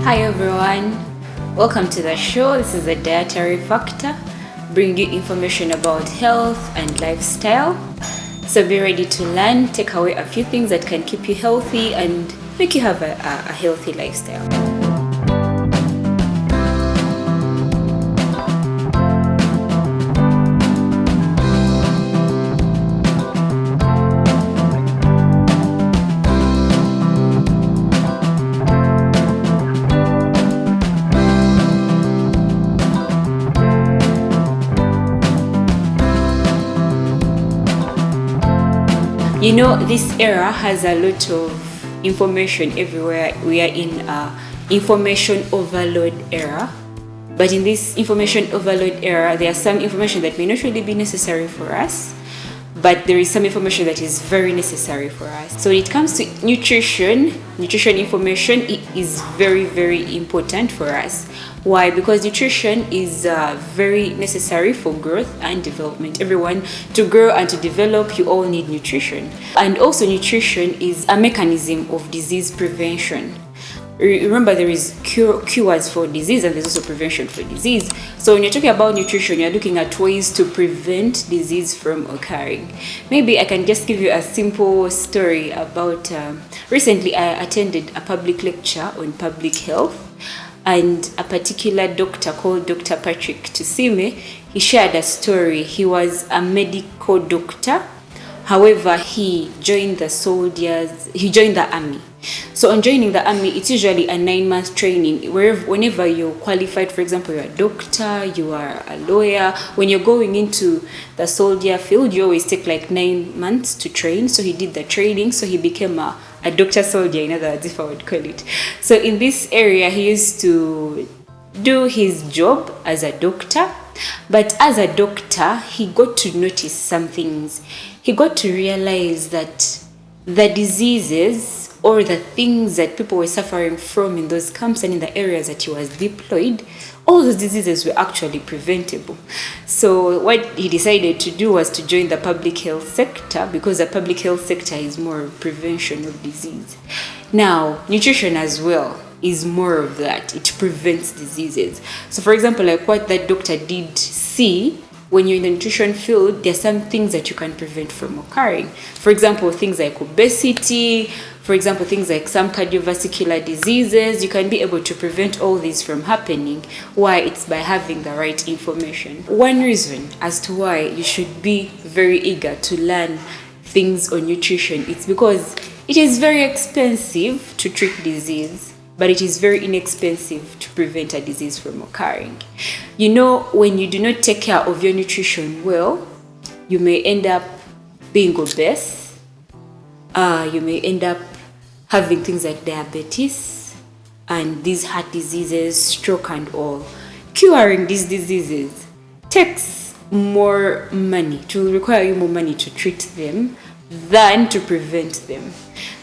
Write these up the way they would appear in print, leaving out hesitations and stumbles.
Hi everyone, welcome to the show. This is the Dietary Factor, bringing you information about health and lifestyle. So be ready to learn, take away a few things that can keep you healthy and make you have a healthy lifestyle. You know, this era has a lot of information everywhere. We are in an information overload era. But in this information overload era, there are some information that may not really be necessary for us, but there is some information that is very necessary for us. So when it comes to nutrition information, it is very, very important for us. Why? Because nutrition is very necessary for growth and development. Everyone, to grow and to develop, you all need nutrition. And also nutrition is a mechanism of disease prevention. Remember, there is cures for disease and there's also prevention for disease. So when you're talking about nutrition, you're looking at ways to prevent disease from occurring. Maybe I can just give you a simple story about, recently I attended a public lecture on public health, and a particular doctor called Dr. Patrick Tusime, he shared a story. He was a medical doctor. However, he joined the army. So on joining the army, it's usually a 9-month training. Whenever you're qualified, for example, you're a doctor, you are a lawyer, when you're going into the soldier field, you always take like 9 months to train. So he did the training, so he became a doctor soldier, in other words, if I would call it. So in this area, he used to do his job as a doctor. But as a doctor, he got to notice some things. He got to realize that the diseases or the things that people were suffering from in those camps and in the areas that he was deployed, all those diseases were actually preventable. So what he decided to do was to join the public health sector, because the public health sector is more of prevention of disease. Now, nutrition as well is more of that. It prevents diseases. So for example, like what that doctor did see, when you're in the nutrition field, there are some things that you can prevent from occurring. For example, things like obesity, for example, things like some cardiovascular diseases, you can be able to prevent all these from happening. Why? It's by having the right information. One reason as to why you should be very eager to learn things on nutrition, it's because it is very expensive to treat disease, but it is very inexpensive to prevent a disease from occurring. You know, when you do not take care of your nutrition well, you may end up being obese. You may end up having things like diabetes and these heart diseases, stroke and all. Curing these diseases takes more money. It will require you more money to treat them than to prevent them.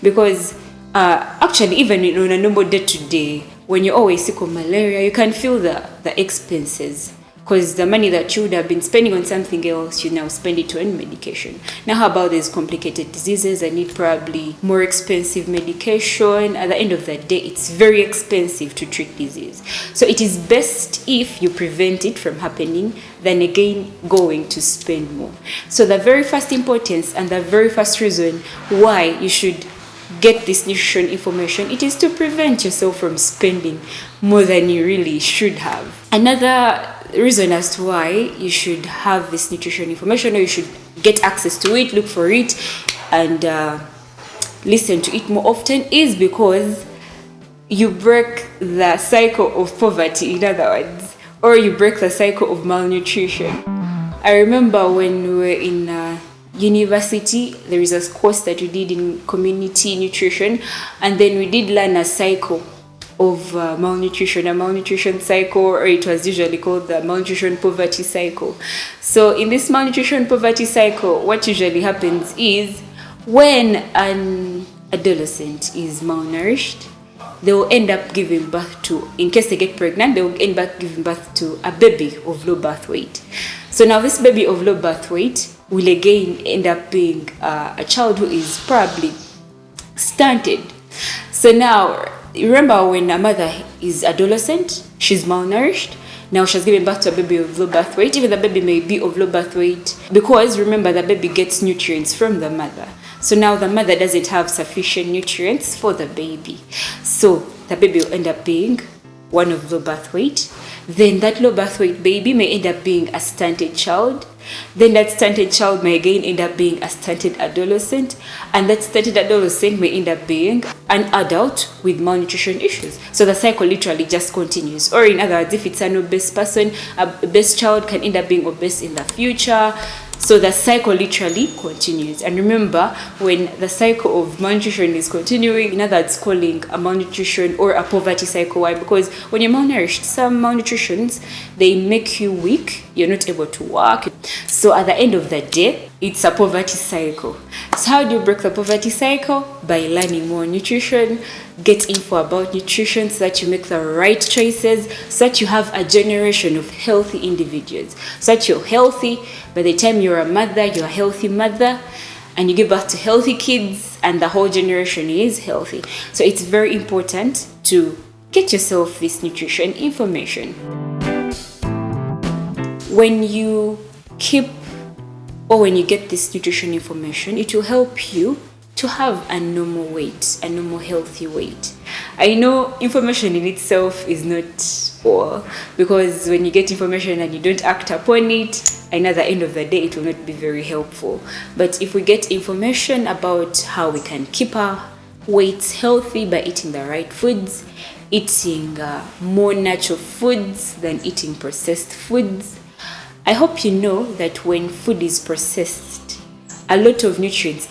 Because actually, even on a normal day-to-day, when you're always sick of malaria, you can feel the expenses, because the money that you would have been spending on something else, you now spend it on medication. Now, how about these complicated diseases that need probably more expensive medication? At the end of the day, it's very expensive to treat disease. So it is best if you prevent it from happening than again going to spend more. So the very first importance and the very first reason why you should get this nutrition information, it is to prevent yourself from spending more than you really should have. Another reason as to why you should have this nutrition information, or you should get access to it, look for it, and listen to it more often, is because you break the cycle of poverty, in other words, or you break the cycle of malnutrition. I remember when we were in university, there is a course that we did in community nutrition, and then we did learn a cycle of malnutrition, a malnutrition cycle, or it was usually called the malnutrition-poverty cycle. So in this malnutrition-poverty cycle, what usually happens is when an adolescent is malnourished, they will end up giving birth to, in case they get pregnant, they will end up giving birth to a baby of low birth weight. So now this baby of low birth weight will again end up being a child who is probably stunted. So now Remember, when a mother is adolescent, she's malnourished. Now she's giving birth to a baby of low birth weight. Even the baby may be of low birth weight, because remember, the baby gets nutrients from the mother. So now the mother doesn't have sufficient nutrients for the baby. So the baby will end up being one of low birth weight. Then that low birth weight baby may end up being a stunted child. Then that stunted child may again end up being a stunted adolescent. And that stunted adolescent may end up being an adult with malnutrition issues. So the cycle literally just continues. Or in other words, if it's an obese person, a obese child can end up being obese in the future. So the cycle literally continues. And remember, when the cycle of malnutrition is continuing, in other words, calling a malnutrition or a poverty cycle. Why? Because when you're malnourished, some malnutritions, they make you weak. You're not able to walk. So at the end of the day, it's a poverty cycle. So how do you break the poverty cycle? By learning more nutrition, get info about nutrition so that you make the right choices, so that you have a generation of healthy individuals, so that you're healthy. By the time you're a mother, you're a healthy mother, and you give birth to healthy kids, and the whole generation is healthy. So it's very important to get yourself this nutrition information. When you keep, or when you get this nutrition information, it will help you to have a normal weight, a normal healthy weight. I know information in itself is not all, because when you get information and you don't act upon it, and at the end of the day, it will not be very helpful. But if we get information about how we can keep our weights healthy by eating the right foods, eating more natural foods than eating processed foods, I hope you know that when food is processed, a lot of nutrients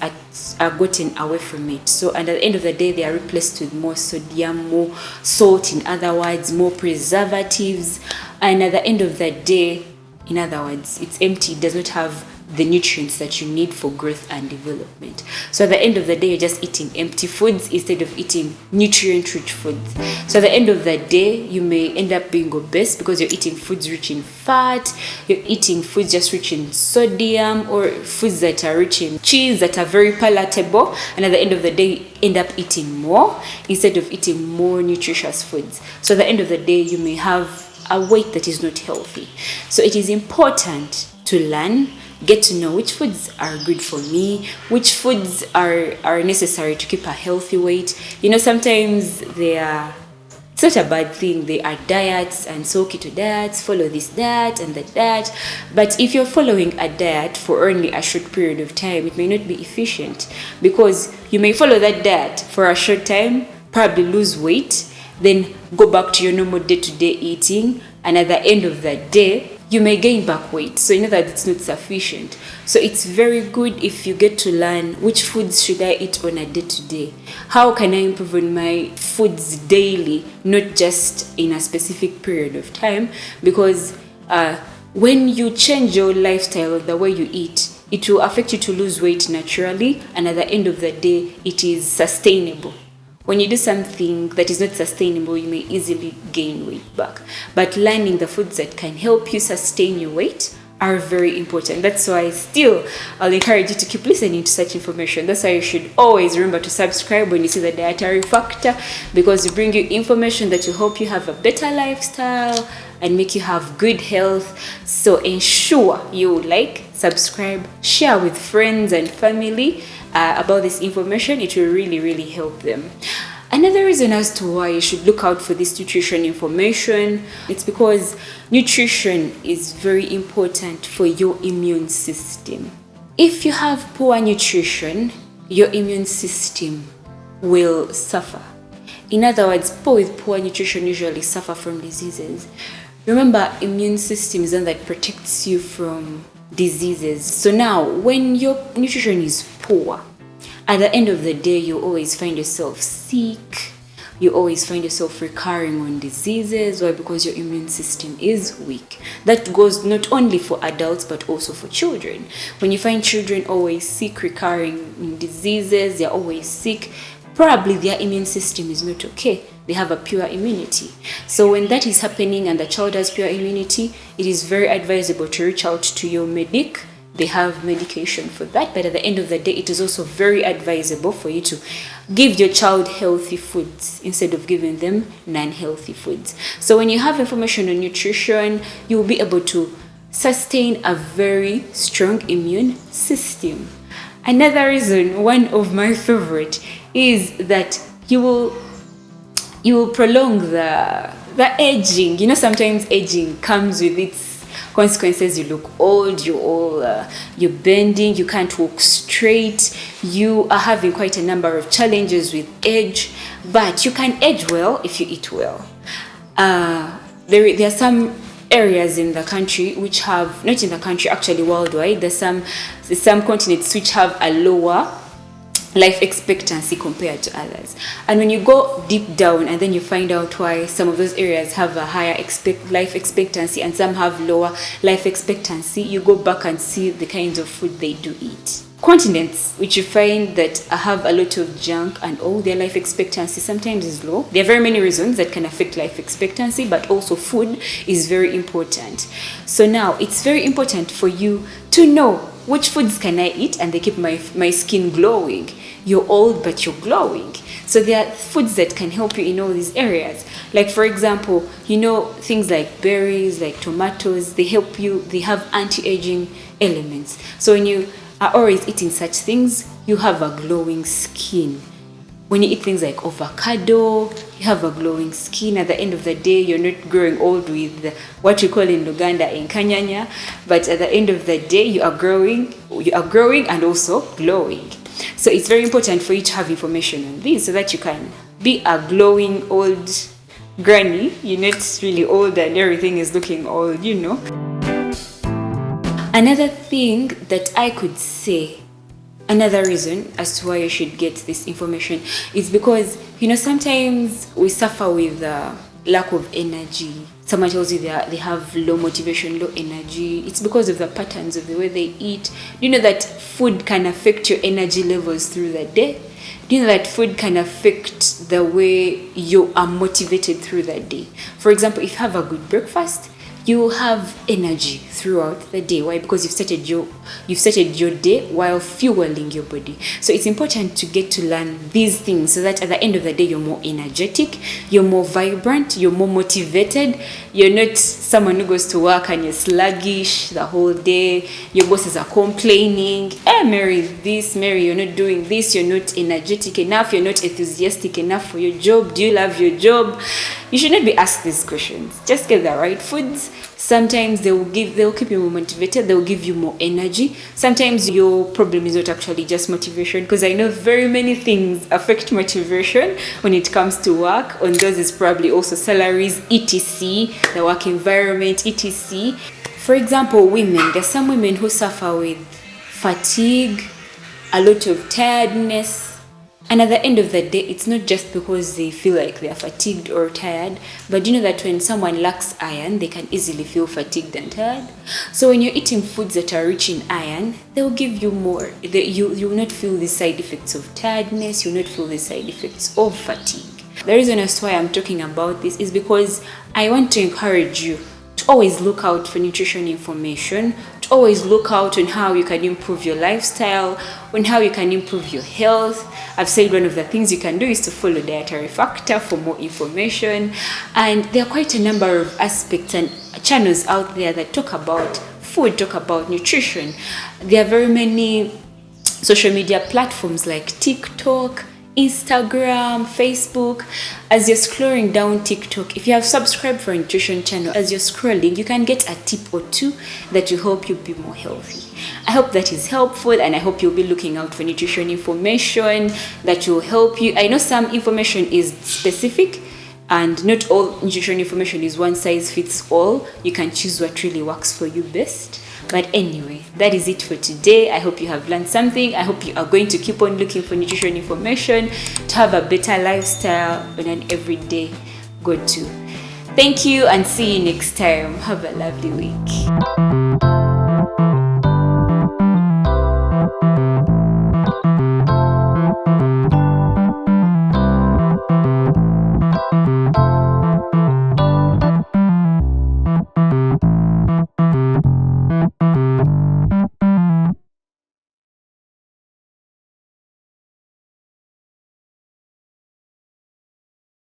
are gotten away from it. So, and at the end of the day, they are replaced with more sodium, more salt, in other words, more preservatives. And at the end of the day, in other words, it's empty. It does not have the nutrients that you need for growth and development. So at the end of the day, you're just eating empty foods instead of eating nutrient-rich foods. So at the end of the day, you may end up being obese because you're eating foods rich in fat, you're eating foods just rich in sodium, or foods that are rich in cheese that are very palatable, and at the end of the day, you end up eating more instead of eating more nutritious foods. So at the end of the day, you may have a weight that is not healthy. So it is important to learn, get to know which foods are good for me, which foods are necessary to keep a healthy weight. You know, sometimes it's not a bad thing. They are diets, and so keto diets, follow this diet and that diet. But if you're following a diet for only a short period of time, it may not be efficient, because you may follow that diet for a short time, probably lose weight, then go back to your normal day-to-day eating, and at the end of the day, you may gain back weight. So you know that it's not sufficient. So it's very good if you get to learn which foods should I eat on a day-to-day. How can I improve on my foods daily, not just in a specific period of time? Because when you change your lifestyle, the way you eat, it will affect you to lose weight naturally, and at the end of the day, it is sustainable. When you do something that is not sustainable, you may easily gain weight back. But learning the foods that can help you sustain your weight are very important. That's why I'll encourage you to keep listening to such information. That's why you should always remember to subscribe when you see the Dietary Factor, because we bring you information that will help you have a better lifestyle and make you have good health. So ensure you like, subscribe, share with friends and family about this information. It will really, really help them. Another reason as to why you should look out for this nutrition information, it's because nutrition is very important for your immune system. If you have poor nutrition, your immune system will suffer. In other words, people with poor nutrition usually suffer from diseases. Remember, immune system is one that protects you from diseases. So now, when your nutrition is poor, at the end of the day, you always find yourself sick. You always find yourself recurring on diseases. Why? Because your immune system is weak. That goes not only for adults, but also for children. When you find children always sick, recurring in diseases, they're always sick, probably their immune system is not okay. They have a pure immunity. So when that is happening and the child has pure immunity, it is very advisable to reach out to your medic they have medication for that, but at the end of the day, it is also very advisable for you to give your child healthy foods instead of giving them non-healthy foods. So when you have information on nutrition, you will be able to sustain a very strong immune system. Another reason, one of my favorite, is that you will prolong the aging. You know, sometimes aging comes with its consequences. You look old, you're bending, you can't walk straight, you are having quite a number of challenges with age, but you can age well if you eat well. There are some areas in the country which have, not in the country, actually worldwide, there's some continents which have a lower life expectancy compared to others. And when you go deep down and then you find out why some of those areas have a higher life expectancy and some have lower life expectancy, you go back and see the kinds of food they do eat. Continents which you find that have a lot of junk and all, their life expectancy sometimes is low. There are very many reasons that can affect life expectancy, but also food is very important. So now it's very important for you to know which foods can I eat and they keep my skin glowing. You're old but you're glowing. So there are foods that can help you in all these areas. Like, for example, you know, things like berries, like tomatoes, they help you, they have anti-aging elements. So when you are always eating such things, you have a glowing skin. When you eat things like avocado, you have a glowing skin. At the end of the day, you're not growing old with what we call in Luganda enkanyanya, but at the end of the day, you are growing and also glowing. So it's very important for you to have information on this so that you can be a glowing old granny. You're not really old and everything is looking old, you know. Another thing that I could say, another reason as to why you should get this information is because, you know, sometimes we suffer with lack of energy. Someone tells you they have low motivation, low energy. It's because of the patterns of the way they eat. Do you know that food can affect your energy levels through the day? Do you know that food can affect the way you are motivated through the day? For example, if you have a good breakfast, you will have energy throughout the day. Why? Because you've started your day while fueling your body. So it's important to get to learn these things so that at the end of the day, you're more energetic, you're more vibrant, you're more motivated. You're not someone who goes to work and you're sluggish the whole day. Your bosses are complaining. Hey, Mary, you're not doing this. You're not energetic enough. You're not enthusiastic enough for your job. Do you love your job? You should not be asked these questions. Just get the right foods. Sometimes they'll keep you more motivated. They'll give you more energy. Sometimes your problem is not actually just motivation, because I know very many things affect motivation when it comes to work. On those is probably also salaries, etc., the work environment, etc. For example, women. There's some women who suffer with fatigue, a lot of tiredness. And at the end of the day, it's not just because they feel like they are fatigued or tired, but you know that when someone lacks iron, they can easily feel fatigued and tired. So when you're eating foods that are rich in iron, they will give you more. You will not feel the side effects of tiredness, you will not feel the side effects of fatigue. The reason as to why I'm talking about this is because I want to encourage you to always look out for nutrition information, to always look out on how you can improve your lifestyle, on how you can improve your health. I've said one of the things you can do is to follow Dietary Factor for more information. And there are quite a number of aspects and channels out there that talk about food, talk about nutrition. There are very many social media platforms like TikTok, Instagram, Facebook. As you're scrolling down TikTok, if you have subscribed for a nutrition channel, as you're scrolling, you can get a tip or two that will help you be more healthy. I hope that is helpful, and I hope you'll be looking out for nutrition information that will help you. I know some information is specific, and not all nutrition information is one size fits all. You can choose what really works for you best. But anyway, that is it for today. I hope you have learned something. I hope you are going to keep on looking for nutrition information to have a better lifestyle on an everyday go-to. Thank you and see you next time. Have a lovely week.